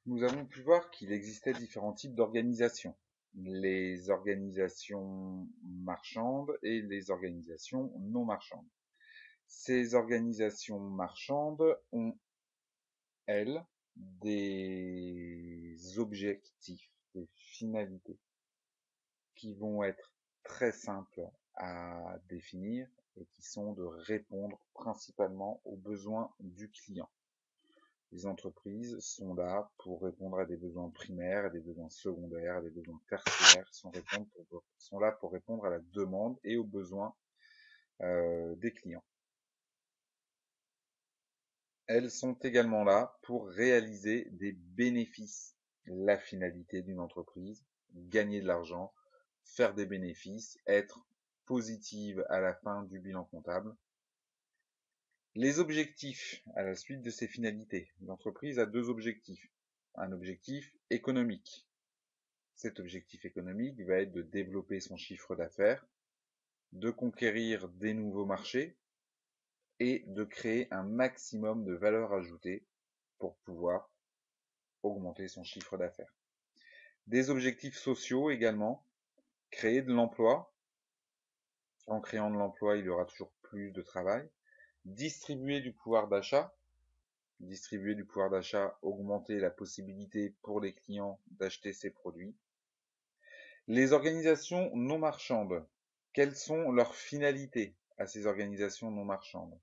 Nous avons pu voir qu'il existait différents types d'organisations. Les organisations marchandes et les organisations non marchandes. Ces organisations marchandes ont, elles, des objectifs, des finalités qui vont être très simples à définir et qui sont de répondre principalement aux besoins du client. Les entreprises sont là pour répondre à des besoins primaires, à des besoins secondaires, à des besoins tertiaires, sont là pour répondre à la demande et aux besoins des clients. Elles sont également là pour réaliser des bénéfices. La finalité d'une entreprise, gagner de l'argent, faire des bénéfices, être positive à la fin du bilan comptable. Les objectifs à la suite de ces finalités. L'entreprise a deux objectifs. Un objectif économique. Cet objectif économique va être de développer son chiffre d'affaires, de conquérir des nouveaux marchés et de créer un maximum de valeur ajoutée pour pouvoir augmenter son chiffre d'affaires. Des objectifs sociaux également, créer de l'emploi. En créant de l'emploi, il y aura toujours plus de travail. Distribuer du pouvoir d'achat. Distribuer du pouvoir d'achat, augmenter la possibilité pour les clients d'acheter ces produits. Les organisations non marchandes, quelles sont leurs finalités à ces organisations non marchandes?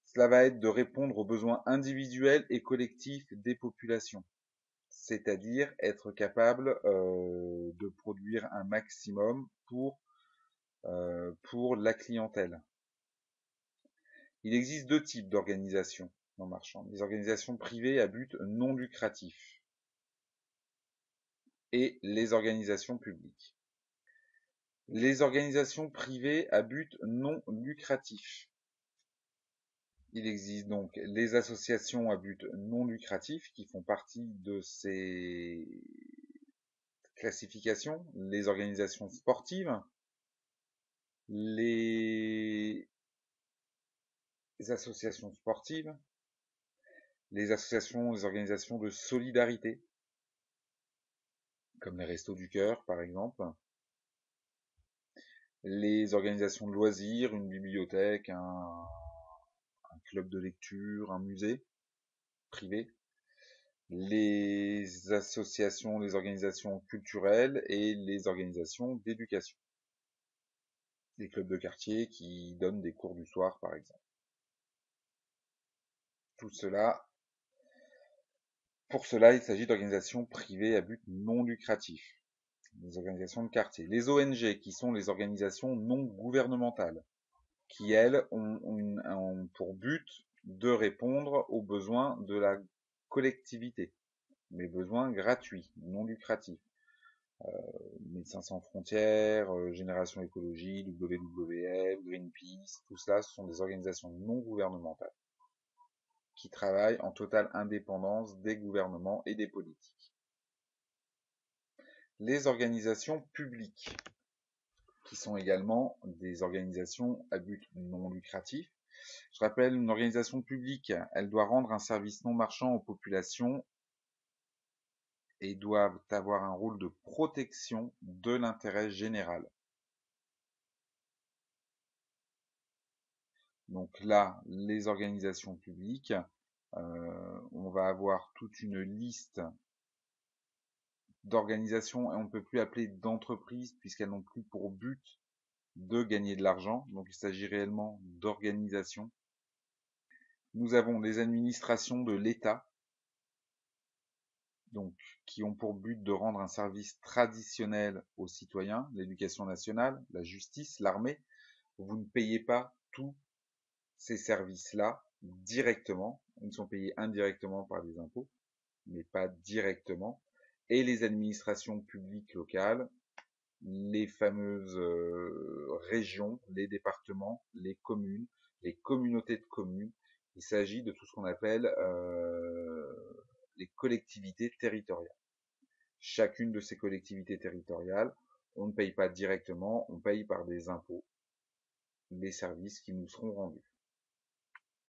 Cela va être de répondre aux besoins individuels et collectifs des populations, c'est-à-dire être capable de produire un maximum pour la clientèle. Il existe deux types d'organisations non marchandes, les organisations privées à but non lucratif et les organisations publiques. Les organisations privées à but non lucratif. Il existe donc les associations à but non lucratif qui font partie de ces classifications, les organisations sportives, les associations sportives, les associations, les organisations de solidarité, comme les Restos du Cœur par exemple, les organisations de loisirs, une bibliothèque, un club de lecture, un musée privé, les associations, les organisations culturelles et les organisations d'éducation. Des clubs de quartier qui donnent des cours du soir, par exemple. Tout cela, pour cela, il s'agit d'organisations privées à but non lucratif. Les organisations de quartier. Les ONG, qui sont les organisations non gouvernementales, qui, elles, ont pour but de répondre aux besoins de la collectivité, mais besoins gratuits, non lucratifs. Médecins sans frontières, Génération Écologie, WWF, Greenpeace, tout cela, ce sont des organisations non gouvernementales qui travaillent en totale indépendance des gouvernements et des politiques. Les organisations publiques, qui sont également des organisations à but non lucratif. Je rappelle, une organisation publique, elle doit rendre un service non marchand aux populations et doivent avoir un rôle de protection de l'intérêt général. Donc là, les organisations publiques, on va avoir toute une liste d'organisations et on ne peut plus appeler d'entreprises puisqu'elles n'ont plus pour but de gagner de l'argent. Donc il s'agit réellement d'organisations. Nous avons les administrations de l'État, donc qui ont pour but de rendre un service traditionnel aux citoyens, l'éducation nationale, la justice, l'armée. Vous ne payez pas tous ces services-là directement. Ils sont payés indirectement par des impôts, mais pas directement. Et les administrations publiques locales, les fameuses régions, les départements, les communes, les communautés de communes. Il s'agit de tout ce qu'on appelle les collectivités territoriales. Chacune de ces collectivités territoriales, on ne paye pas directement, on paye par des impôts les services qui nous seront rendus.